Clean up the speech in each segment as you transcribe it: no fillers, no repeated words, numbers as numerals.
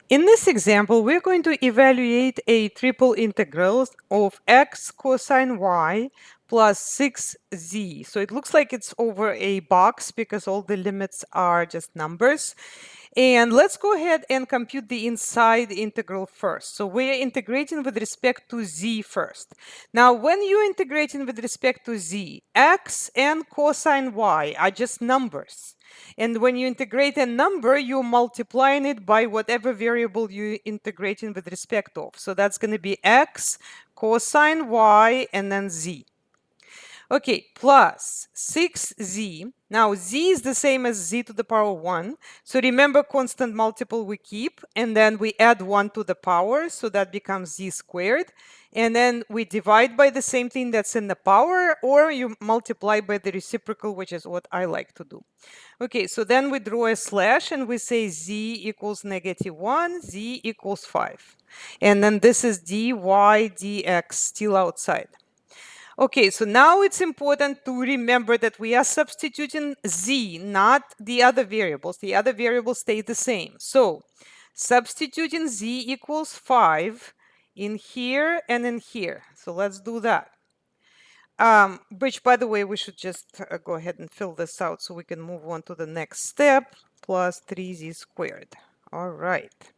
In this example, we're going to evaluate a triple integral of x cosine y plus 6z. So it looks like it's over a box because all the limits are just numbers. And let's go ahead and compute the inside integral first. So we're integrating with respect to z first. Now, when you're integrating with respect to z, x and cosine y are just numbers. And when you integrate a number, you're multiplying it by whatever variable you're integrating with respect of. So that's going to be x cosine y and then z. Okay, plus 6z. Now, z is the same as z to the power 1. So remember, constant multiple we keep, and then we add 1 to the power, so that becomes z squared. And then we divide by the same thing that's in the power, or you multiply by the reciprocal, which is what I like to do. Okay, so then we draw a slash and we say z equals -1, z equals 5. And then this is dy dx still outside. Okay, so now it's important to remember that we are substituting z, not the other variables. The other variables stay the same. So substituting z equals 5 in here and in here. So let's do that. Which, by the way, we should just go ahead and fill this out so we can move on to the next step, plus 3z squared. All right.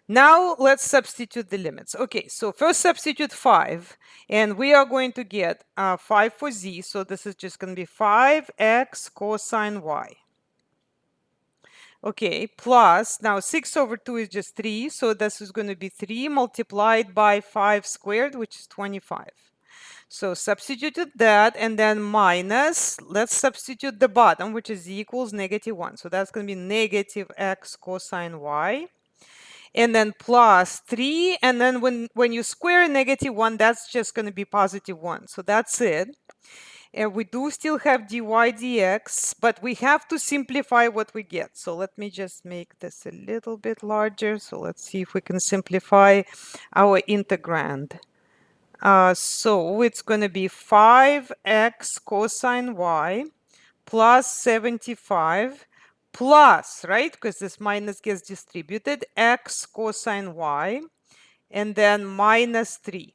Now let's substitute the limits. Okay, so first substitute 5, and we are going to get 5 for z, so this is just going to be 5x cosine y. Okay, plus, now 6 over 2 is just 3, so this is going to be 3 multiplied by 5 squared, which is 25. So substituted that, and then minus, let's substitute the bottom, which is equals -1. So that's going to be negative x cosine y. And then plus 3, and then when you square -1, that's just going to be +1. So that's it. And we do still have dy dx, but we have to simplify what we get. So let me just make this a little bit larger. So let's see if we can simplify our integrand. So it's going to be 5x cosine y plus 75 plus, right? Because this minus gets distributed, x cosine y, and then minus 3.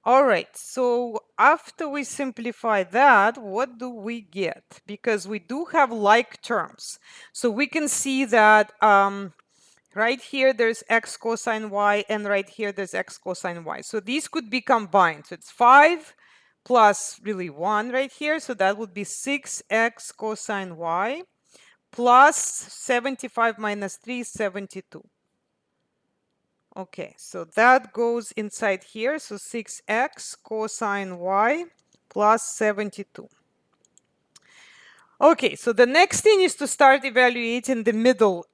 All right, so after we simplify that, what do we get? Because we do have like terms. So we can see that right here there's x cosine y, and right here there's x cosine y. So these could be combined. So it's 5 plus really 1 right here. So that would be 6x cosine y plus 75 minus 3, 72. Okay, so that goes inside here. So 6x cosine y plus 72. Okay, so the next thing is to start evaluating the middle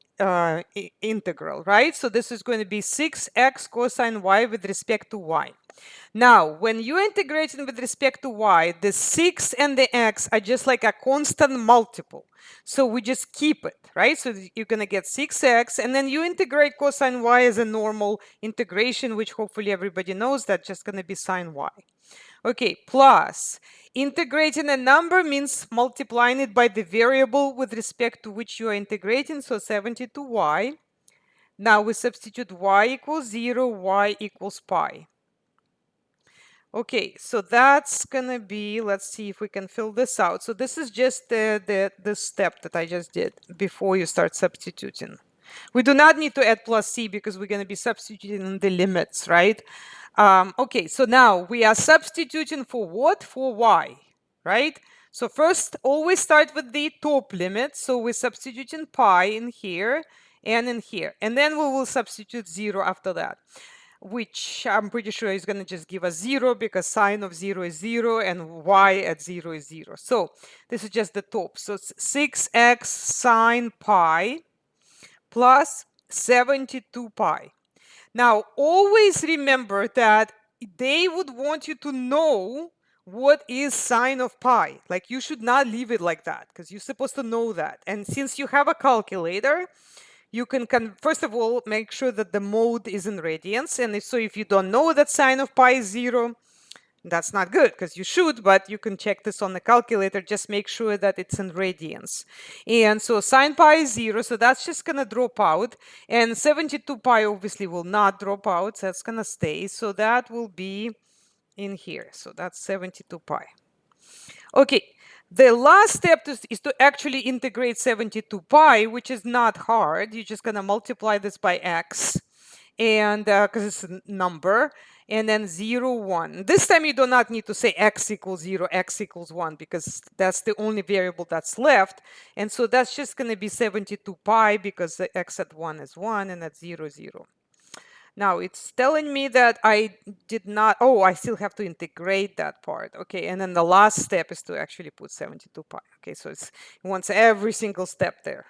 integral, right? So this is going to be 6x cosine y with respect to y. Now, when you're integrating with respect to y, the 6 and the x are just like a constant multiple. So we just keep it, right? So you're going to get 6x, and then you integrate cosine y as a normal integration, which hopefully everybody knows that's just going to be sine y. Okay, plus integrating a number means multiplying it by the variable with respect to which you are integrating, so 72y. Now we substitute y equals 0, y equals pi. Okay, so that's gonna be, let's see if we can fill this out. So this is just the step that I just did before you start substituting. We do not need to add plus c because we're going to be substituting the limits, right? Okay, so now we are substituting for what? For y, right? So first, always start with the top limit. So we're substituting pi in here and in here. And then we will substitute 0 after that, which I'm pretty sure is going to just give us 0 because sine of 0 is 0 and y at 0 is 0. So this is just the top. So 6x sine pi plus 72 pi. Now, always remember that they would want you to know what is sine of pi. Like, you should not leave it like that because you're supposed to know that. And since you have a calculator, you can first of all make sure that the mode is in radians. And so if you don't know that sine of pi is 0, That's not good because you should, but you can check this on the calculator. Just make sure that it's in radians. And so sine pi is 0, so that's just going to drop out. And 72 pi obviously will not drop out, so that's going to stay. So that will be in here. So that's 72 pi. Okay, the last step is to actually integrate 72 pi, which is not hard. You're just going to multiply this by x, and because it's a number, and then 0, 1. This time you do not need to say x equals 0, x equals 1, because that's the only variable that's left. And so that's just going to be 72 pi, because the x at 1 is 1, and at 0, 0. Now it's telling me that I did not, oh, I still have to integrate that part. Okay, and then the last step is to actually put 72 pi. Okay, so it wants every single step there.